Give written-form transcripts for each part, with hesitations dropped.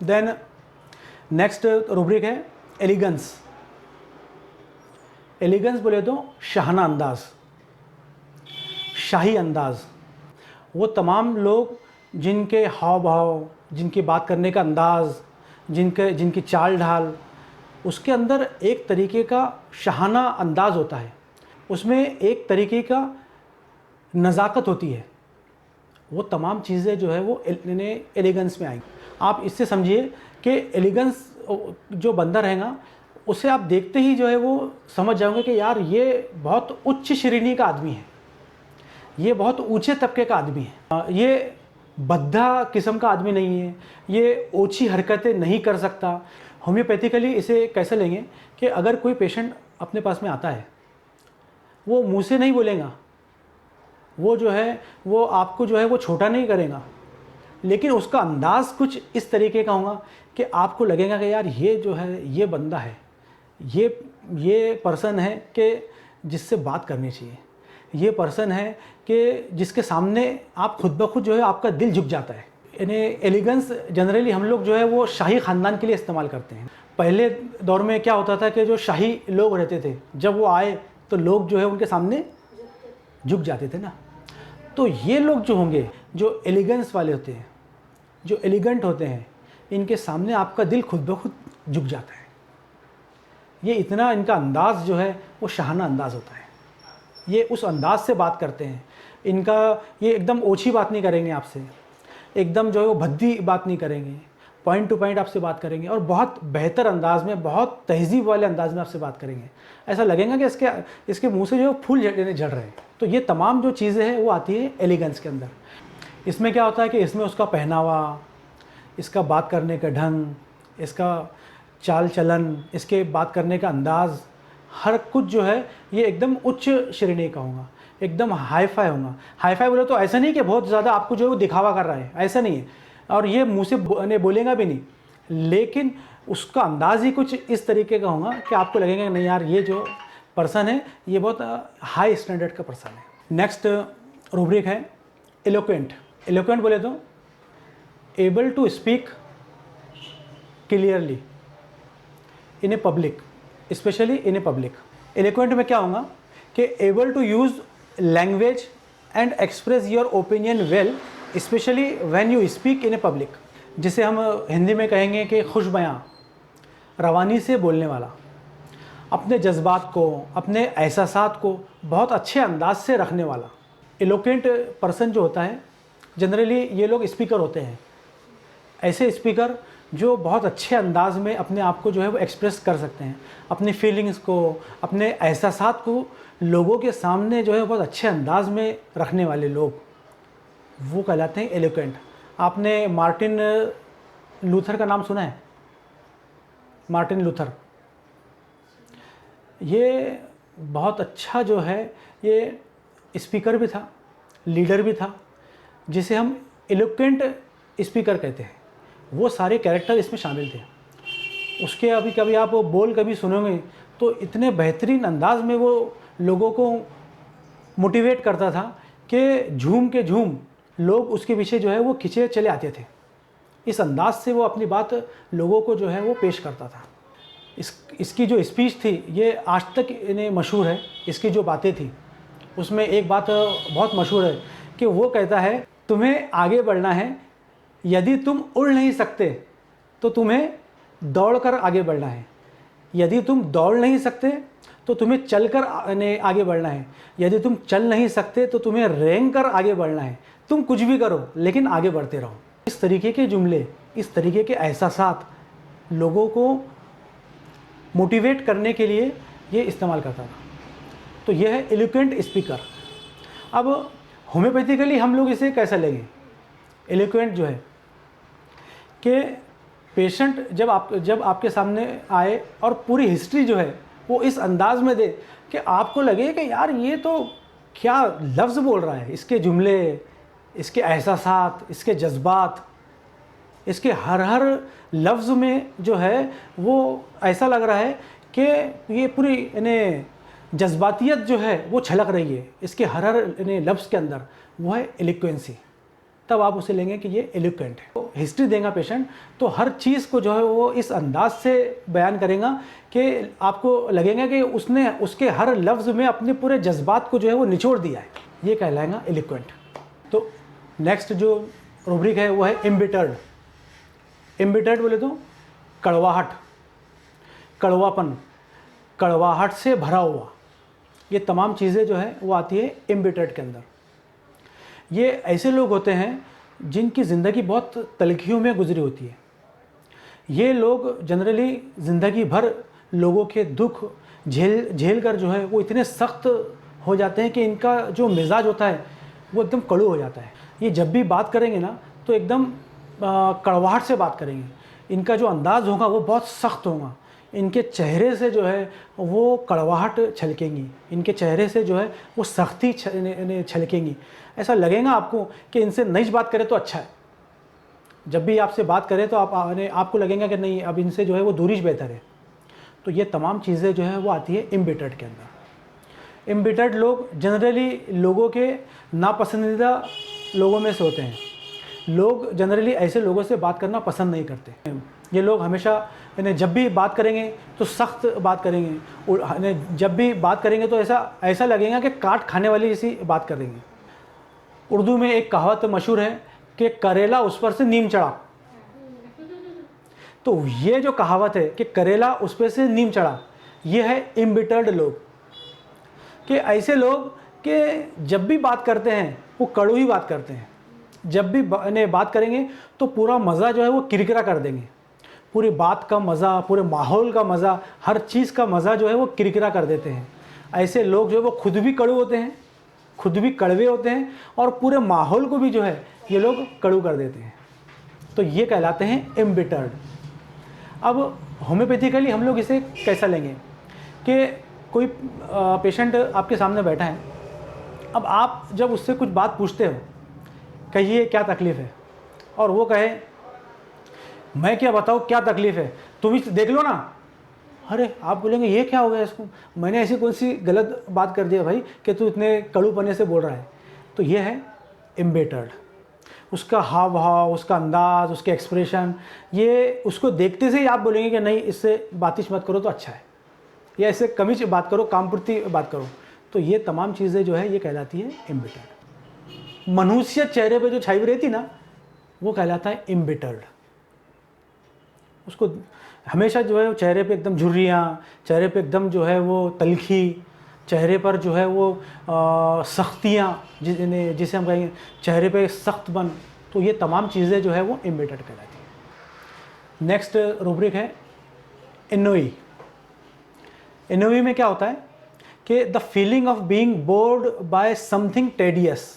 Then next rubric है elegance. Elegance बोले तो शाहाना अंदाज, शाही अंदाज। वो तमाम लोग जिनके हाव भाव, जिनकी बात करने का अंदाज़, जिनकी चाल ढाल, उसके अंदर एक तरीके का शाहाना अंदाज़ होता है, उसमें एक तरीके का नज़ाकत होती है। वो तमाम चीज़ें जो है वो एलिगेंस में आएंगी। आप इससे समझिए कि एलिगेंस जो बंदा रहेगा उसे आप देखते ही जो है वो समझ जाओगे कि यार ये बहुत उच्च श्रेणी का आदमी है, ये बहुत ऊंचे तबके का आदमी है, ये बद्धा किस्म का आदमी नहीं है, ये ओछी हरकतें नहीं कर सकता। होम्योपैथिकली इसे कैसे लेंगे कि अगर कोई पेशेंट अपने पास में आता है, वो मुंह से नहीं बोलेगा, वो जो है वो आपको जो है वो छोटा नहीं करेगा, लेकिन उसका अंदाज़ कुछ इस तरीके का होगा कि आपको लगेगा कि यार ये जो है ये बंदा है, ये पर्सन है कि जिससे बात करनी चाहिए, ये पर्सन है कि जिसके सामने आप खुद ब खुद जो है आपका दिल झुक जाता है। यानी एलिगेंस जनरली हम लोग जो है वो शाही ख़ानदान के लिए इस्तेमाल करते हैं। पहले दौर में क्या होता था कि जो शाही लोग रहते थे, जब वो आए तो लोग जो है उनके सामने झुक जाते थे ना। तो ये लोग जो होंगे जो एलिगेंस वाले होते हैं, जो एलिगेंट होते हैं, इनके सामने आपका दिल खुद ब खुद झुक जाता है। ये इतना इनका अंदाज़ जो है वो शाहाना अंदाज़ होता है। ये उस अंदाज़ से बात करते हैं। इनका ये एकदम ओछी बात नहीं करेंगे आपसे, एकदम जो है वो भद्दी बात नहीं करेंगे, पॉइंट टू पॉइंट आपसे बात करेंगे और बहुत बेहतर अंदाज में, बहुत तहज़ीब वाले अंदाज में आपसे बात करेंगे। ऐसा लगेगा कि इसके मुंह से जो फूल झड़ रहे हैं। तो ये तमाम जो चीज़ें हैं वो आती है एलिगेंस के अंदर। इसमें क्या होता है कि इसमें उसका पहनावा, इसका बात करने का ढंग, इसका चाल चलन, इसके बात करने का अंदाज़, हर कुछ जो है ये एकदम उच्च श्रेणी का होगा, एकदम हाई फाई होगा। हाई फाई बोले तो ऐसा नहीं कि बहुत ज़्यादा आपको जो है वो दिखावा कर रहा है, ऐसा नहीं है, और ये मुंह से बोलेगा भी नहीं, लेकिन उसका अंदाज़ ही कुछ इस तरीके का होगा कि आपको लगेगा नहीं यार ये जो पर्सन है ये बहुत हाई स्टैंडर्ड का पर्सन है। नेक्स्ट रूब्रिक है एलोक्वेंट। एलोक्वेंट बोले तो able to speak clearly in a public, specially in a public. Eloquent में क्या होगा कि able to use language and express your opinion well, specially when you speak in a public. जिसे हम हिंदी में कहेंगे कि खुश बयां, रवानी से बोलने वाला, अपने जज्बात को, अपने एहसासात को बहुत अच्छे अंदाज से रखने वाला। एलोक्वेंट पर्सन जो होता है जनरली ये लोग स्पीकर होते हैं। ऐसे स्पीकर जो बहुत अच्छे अंदाज में अपने आप को जो है वो एक्सप्रेस कर सकते हैं, अपनी फीलिंग्स को, अपने एहसासात को लोगों के सामने जो है बहुत अच्छे अंदाज में रखने वाले लोग, वो कहलाते हैं एलोक्वेंट। आपने मार्टिन लूथर का नाम सुना है? मार्टिन लूथर, ये बहुत अच्छा जो है ये स्पीकर भी था, लीडर भी था, जिसे हम एलोक्वेंट स्पीकर कहते हैं। वो सारे कैरेक्टर इसमें शामिल थे उसके। अभी कभी आप बोल कभी सुनोगे तो इतने बेहतरीन अंदाज में वो लोगों को मोटिवेट करता था कि झूम के झूम लोग उसके पीछे जो है वो खिंचे चले आते थे। इस अंदाज से वो अपनी बात लोगों को जो है वो पेश करता था। इसकी जो स्पीच थी ये आज तक इन्हें मशहूर है। इसकी जो बातें थी उसमें एक बात बहुत मशहूर है कि वो कहता है, तुम्हें आगे बढ़ना है, यदि तुम उड़ नहीं सकते तो तुम्हें दौड़कर आगे बढ़ना है, यदि तुम दौड़ नहीं सकते तो तुम्हें चलकर आगे बढ़ना है, यदि तुम चल नहीं सकते तो तुम्हें रेंग कर आगे बढ़ना है। तुम कुछ भी करो लेकिन आगे बढ़ते रहो। इस तरीके के जुमले, इस तरीके के एहसासात लोगों को मोटिवेट करने के लिए ये इस्तेमाल करता था। तो यह है एलोक्वेंट स्पीकर। अब होम्योपैथिकली हम लोग इसे कैसा लेंगे? एलोक्वेंट जो है कि पेशेंट जब आपके सामने आए और पूरी हिस्ट्री जो है वो इस अंदाज में दे कि आपको लगे कि यार ये तो क्या लफ्ज़ बोल रहा है, इसके जुमले, इसके एहसासात, इसके जज्बात, इसके हर लफ्ज़ में जो है वो ऐसा लग रहा है कि ये पूरी जज्बातियत जो है वो छलक रही है इसके हर लफ्ज़ के अंदर। वो है एलोक्वेंसी। तब आप उसे लेंगे कि ये एलोक्वेंट है। तो हिस्ट्री देगा पेशेंट तो हर चीज़ को जो है वो इस अंदाज से बयान करेगा कि आपको लगेगा कि उसने उसके हर लफ्ज़ में अपने पूरे जज्बात को जो है वो निचोड़ दिया है। ये कहलाएगा एलोक्वेंट। तो नेक्स्ट जो रूब्रिक है वो है एम्बिटर्ड। एम्बिटर्ड बोले तो कड़वाहट, कड़वापन, कड़वाहट से भरा हुआ, ये तमाम चीज़ें जो है वो आती है एम्बिटर्ड के अंदर। ये ऐसे लोग होते हैं जिनकी ज़िंदगी बहुत तलखियों में गुजरी होती है। ये लोग जनरली ज़िंदगी भर लोगों के दुख झेल कर जो है वो इतने सख्त हो जाते हैं कि इनका जो मिजाज होता है वो एकदम कड़ू हो जाता है। ये जब भी बात करेंगे ना तो एकदम कड़वाहट से बात करेंगे। इनका जो अंदाज़ होगा वो बहुत सख्त होगा। इनके चेहरे से जो है वो कड़वाहट छलकेंगी, इनके चेहरे से जो है वो सख्ती छलकेंगी। ऐसा लगेगा आपको कि इनसे नहीं बात करें तो अच्छा है। जब भी आपसे बात करें तो आपको लगेगा कि नहीं, अब इनसे जो है वो दूरी बेहतर है। तो ये तमाम चीज़ें जो है वो आती है एम्बिटर्ड के अंदर। एम्बिटर्ड लोग जनरली लोगों के नापसंदीदा लोगों में से होते हैं। लोग जनरली ऐसे लोगों से बात करना पसंद नहीं करते। ये लोग हमेशा जब भी बात करेंगे तो सख्त बात करेंगे, जब भी बात करेंगे तो ऐसा लगेगा कि काट खाने वाली जैसी बात करेंगे। उर्दू में एक कहावत मशहूर है कि करेला उस पर से नीम चढ़ा। तो ये जो कहावत है कि करेला उस पर से नीम चढ़ा, ये है एम्बिटर्ड लोग। कि ऐसे लोग कि जब भी बात करते हैं वो कड़ू ही बात करते हैं। जब भी बात करेंगे तो पूरा मज़ा जो है वो किरकिरा कर देंगे। पूरी बात का मज़ा, पूरे माहौल का मज़ा, हर चीज़ का मज़ा जो है वो किरकिरा कर देते हैं। ऐसे लोग जो है वो खुद भी कड़ू होते हैं, खुद भी कड़वे होते हैं और पूरे माहौल को भी जो है ये लोग कड़ू कर देते हैं। तो ये कहलाते हैं एम्बिटर्ड। अब होम्योपैथिकली हम लोग इसे कैसा लेंगे कि कोई पेशेंट आपके सामने बैठा है। अब आप जब उससे कुछ बात पूछते हो, कहिए क्या तकलीफ़ है, और वो कहे मैं क्या बताऊँ क्या तकलीफ़ है, तुम ही देख लो ना। अरे आप बोलेंगे ये क्या हो गया इसको, मैंने ऐसी कौन सी गलत बात कर दिया भाई कि तू इतने कड़ूपने से बोल रहा है। तो ये है एम्बिटर्ड। उसका हाव भाव, उसका अंदाज़, उसके एक्सप्रेशन, ये उसको देखते से ही आप बोलेंगे कि नहीं, इससे बातिश मत करो तो अच्छा है, या इससे कमी बात करो, कामपूर्ति बात करो। तो ये तमाम चीज़ें जो है ये कहलाती है एम्बिटर्ड। मनुष्य चेहरे पे जो छाई रहती ना वो कहलाता है एम्बिटर्ड। उसको हमेशा जो है चेहरे पे एकदम झुर्रियाँ, चेहरे पे एकदम जो है वो तलखी, चेहरे पर जो है वो सख्तियाँ, जिसे हम कहेंगे चेहरे पे सख्त बन। तो ये तमाम चीज़ें जो है वो एम्बिटर्ड कहलाती है। नेक्स्ट रूब्रिक है एनोई। एनोई में क्या होता है कि the feeling of being bored by something tedious.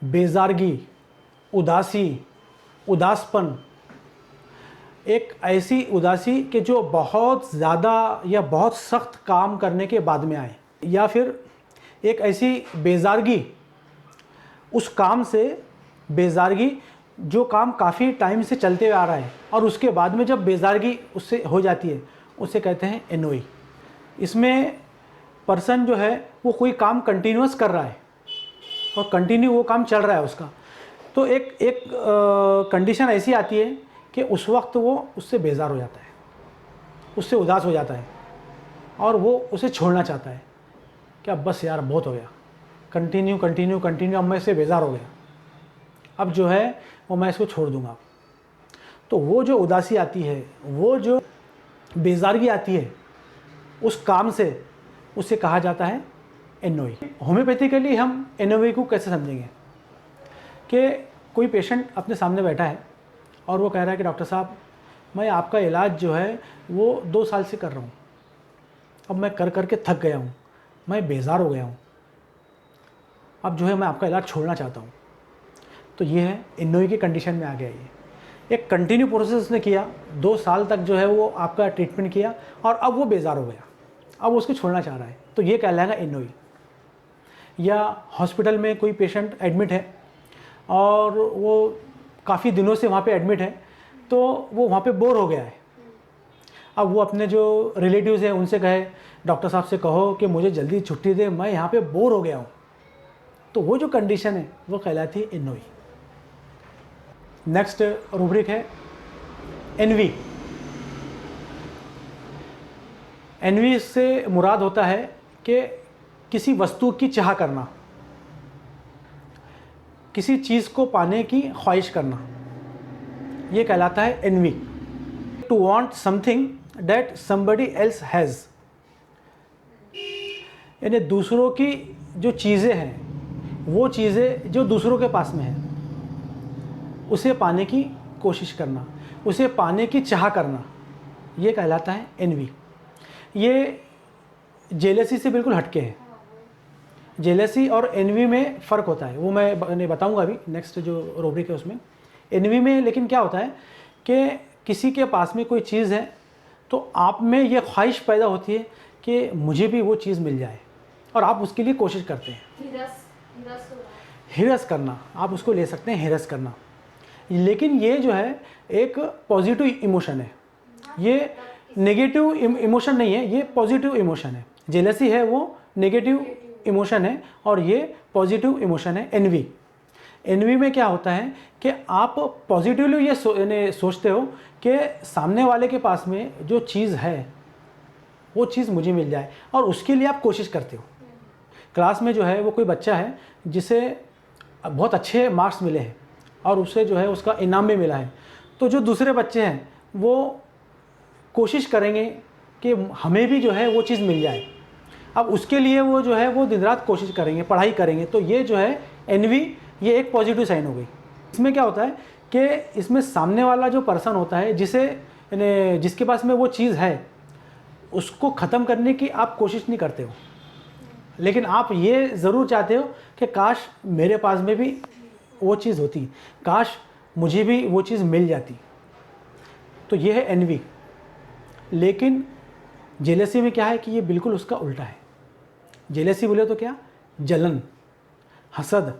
बेजारगी, उदासी, उदासपन, एक ऐसी उदासी कि जो बहुत ज़्यादा या बहुत सख्त काम करने के बाद में आए, या फिर एक ऐसी बेजारगी, उस काम से बेजारगी जो काम काफ़ी टाइम से चलते हुए आ रहा है और उसके बाद में जब बेजारगी उससे हो जाती है, उसे कहते हैं एनोई। इसमें पर्सन जो है वो कोई काम कंटिन्यूअस कर रहा है और कंटिन्यू वो काम चल रहा है उसका, तो एक कंडीशन ऐसी आती है कि उस वक्त वो उससे बेजार हो जाता है, उससे उदास हो जाता है और वो उसे छोड़ना चाहता है कि अब बस यार बहुत हो गया, कंटिन्यू कंटिन्यू कंटिन्यू, अब मैं इससे बेजार हो गया, अब जो है वो मैं इसको छोड़ दूंगा। तो वो जो उदासी आती है, वो जो बेजारगी आती है उस काम से, उसे कहा जाता है एनोई। होम्योपैथिकली हम एनोई को कैसे समझेंगे कि कोई पेशेंट अपने सामने बैठा है और वो कह रहा है कि डॉक्टर साहब मैं आपका इलाज जो है वो 2 साल से कर रहा हूँ, अब मैं कर कर के थक गया हूँ, मैं बेजार हो गया हूँ, अब जो है मैं आपका इलाज छोड़ना चाहता हूँ। तो ये है एनोई की कंडीशन में आ गया। ये एक कंटिन्यू प्रोसेस उसने किया, 2 साल तक जो है वो आपका ट्रीटमेंट किया और अब वो बेजार हो गया, अब उसको छोड़ना चाह रहा है, तो ये कहलाएगा एनोई। या हॉस्पिटल में कोई पेशेंट एडमिट है और वो काफ़ी दिनों से वहाँ पे एडमिट है, तो वो वहाँ पे बोर हो गया है। अब वो अपने जो रिलेटिव्स हैं उनसे कहे डॉक्टर साहब से कहो कि मुझे जल्दी छुट्टी दे, मैं यहाँ पे बोर हो गया हूँ। तो वो जो कंडीशन है वो कहलाती है एनवी। नेक्स्ट रूब्रिक है एनवी। एनवी से मुराद होता है कि किसी वस्तु की चाह करना, किसी चीज़ को पाने की ख्वाहिश करना, ये कहलाता है envy. To want something that somebody else has, यानी दूसरों की जो चीज़ें हैं, वो चीज़ें जो दूसरों के पास में हैं, उसे पाने की कोशिश करना, उसे पाने की चाह करना, ये कहलाता है एनवी। ये जेलसी से बिल्कुल हटके है। जेलसी और एनवी में फ़र्क होता है, वो मैं बताऊंगा अभी नेक्स्ट जो रूब्रिक है उसमें। एनवी में लेकिन क्या होता है कि किसी के पास में कोई चीज़ है तो आप में ये ख्वाहिश पैदा होती है कि मुझे भी वो चीज़ मिल जाए, और आप उसके लिए कोशिश करते हैं। हिरस करना, आप उसको ले सकते हैं हिरस करना। लेकिन ये जो है एक पॉजिटिव इमोशन है, ये नेगेटिव इमोशन नहीं है, ये पॉजिटिव इमोशन है। जेलसी है वो नेगेटिव इमोशन है और ये पॉजिटिव इमोशन है एनवी। एनवी में क्या होता है कि आप पॉजिटिवली ये सोचते हो कि सामने वाले के पास में जो चीज़ है वो चीज़ मुझे मिल जाए, और उसके लिए आप कोशिश करते हो। क्लास में जो है वो कोई बच्चा है जिसे बहुत अच्छे मार्क्स मिले हैं और उसे जो है उसका इनाम भी मिला है, तो जो दूसरे बच्चे हैं वो कोशिश करेंगे कि हमें भी जो है वो चीज़ मिल जाए। अब उसके लिए वो जो है वो दिन रात कोशिश करेंगे, पढ़ाई करेंगे। तो ये जो है एनवी, ये एक पॉजिटिव साइन हो गई। इसमें क्या होता है कि इसमें सामने वाला जो पर्सन होता है जिसके पास में वो चीज़ है, उसको ख़त्म करने की आप कोशिश नहीं करते हो, लेकिन आप ये ज़रूर चाहते हो कि काश मेरे पास में भी वो चीज़ होती, काश मुझे भी वो चीज़ मिल जाती। तो ये है एनवी। लेकिन जेलसी में क्या है कि ये बिल्कुल उसका उल्टा है। जेलसी बोले तो क्या, जलन, हसद।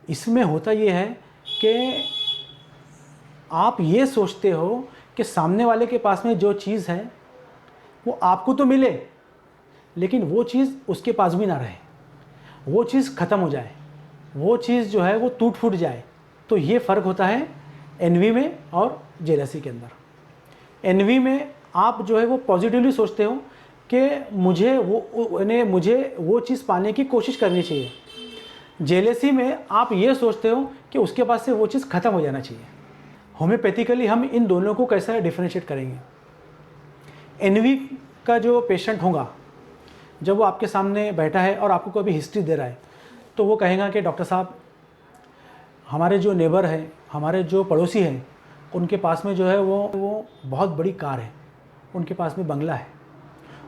इसमें होता ये है कि आप ये सोचते हो कि सामने वाले के पास में जो चीज़ है वो आपको तो मिले, लेकिन वो चीज़ उसके पास भी ना रहे, वो चीज़ ख़त्म हो जाए, वो चीज़ जो है वो टूट फूट जाए। तो ये फ़र्क होता है एनवी में और जेलसी के अंदर। एनवी में आप जो है वो पॉजिटिवली सोचते हो कि मुझे वो चीज़ पाने की कोशिश करनी चाहिए। जेलसी में आप ये सोचते हो कि उसके पास से वो चीज़ ख़त्म हो जाना चाहिए। होम्योपैथिकली हम इन दोनों को कैसे डिफरेंशिएट करेंगे। एनवी का जो पेशेंट होगा, जब वो आपके सामने बैठा है और आपको कभी हिस्ट्री दे रहा है, तो वो कहेगा कि डॉक्टर साहब, हमारे जो नेबर हैं, हमारे जो पड़ोसी हैं, उनके पास में जो है वो बहुत बड़ी कार है, उनके पास में बंगला है।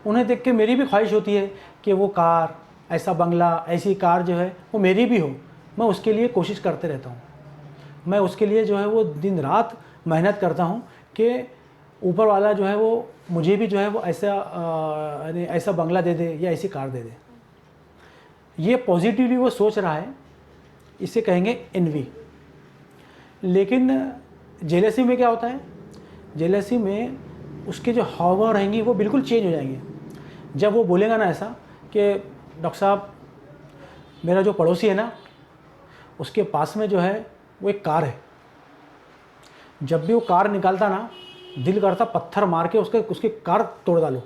उन्हें देख के मेरी भी ख्वाहिश होती है कि वो कार, ऐसा बंगला, ऐसी कार जो है वो मेरी भी हो। मैं उसके लिए कोशिश करते रहता हूँ, मैं उसके लिए जो है वो दिन रात मेहनत करता हूँ कि ऊपर वाला जो है वो मुझे भी जो है वो ऐसा बंगला दे दे या ऐसी कार दे दे। ये पॉजिटिवली वो सोच रहा है, इसे कहेंगे एनवी। लेकिन जेलसी में क्या होता है, जेलसी में उसके जो हाव भाव रहेंगी वो बिल्कुल चेंज हो जाएंगे। जब वो बोलेगा ना ऐसा कि डॉक्टर साहब, मेरा जो पड़ोसी है ना, उसके पास में जो है वो एक कार है, जब भी वो कार निकालता ना, दिल करता पत्थर मार के उसकी कार तोड़ डालो।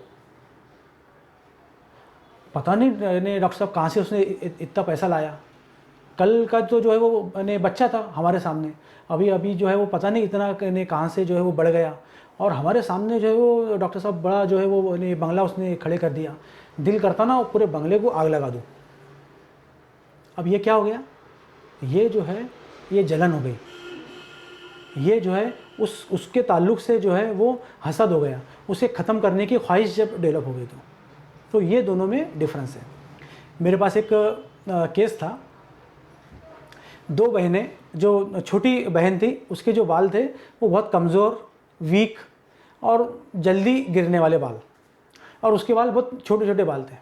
पता नहीं डॉक्टर साहब कहाँ से उसने इतना पैसा लाया। कल का तो जो है वो बच्चा था हमारे सामने, अभी जो है वो पता नहीं इतना कहाँ से जो है वो बढ़ गया, और हमारे सामने जो है वो डॉक्टर साहब बड़ा जो है वो बंगला उसने खड़े कर दिया। दिल करता ना पूरे बंगले को आग लगा दूँ। अब ये क्या हो गया, ये जो है ये जलन हो गई, ये जो है उसके ताल्लुक़ से जो है वो हसद हो गया, उसे ख़त्म करने की ख्वाहिश जब डेवलप हो गई। तो ये दोनों में डिफरेंस है। मेरे पास एक केस था, दो बहनें, जो छोटी बहन थी उसके जो बाल थे वो बहुत कमज़ोर, वीक और जल्दी गिरने वाले बाल, और उसके बाल बहुत छोटे छोटे बाल थे।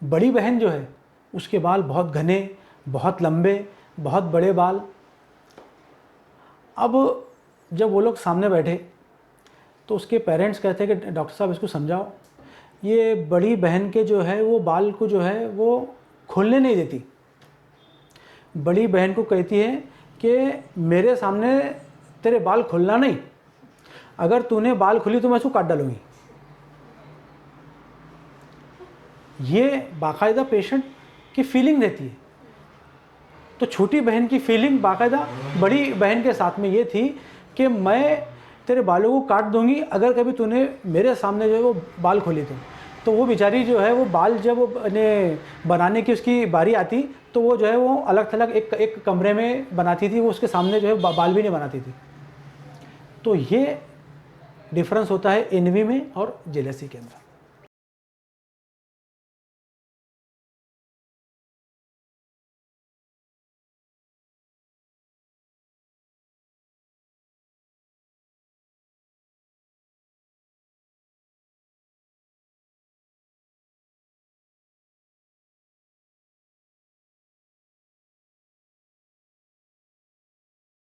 बड़ी बहन जो है उसके बाल बहुत घने, बहुत लंबे, बहुत बड़े बाल। अब जब वो लोग सामने बैठे तो उसके पेरेंट्स कहते हैं कि डॉक्टर साहब इसको समझाओ, ये बड़ी बहन के जो है वो बाल को जो है वो खोलने नहीं देती। बड़ी बहन को कहती है कि मेरे सामने तेरे बाल खोलना नहीं, अगर तूने बाल खोली तो मैं उसको काट डालूंगी। ये बाकायदा पेशेंट की फीलिंग रहती है। तो छोटी बहन की फीलिंग बाकायदा बड़ी बहन के साथ में ये थी कि मैं तेरे बालों को काट दूंगी अगर कभी तूने मेरे सामने जो है वो बाल खोले तो वो बेचारी जो है वो बाल जब बनाने की उसकी बारी आती तो वो जो है वो अलग थलग एक कमरे में बनाती थी, वो उसके सामने जो है बाल भी नहीं बनाती थी। तो ये डिफरेंस होता है एनवी में और जेलसी के अंदर।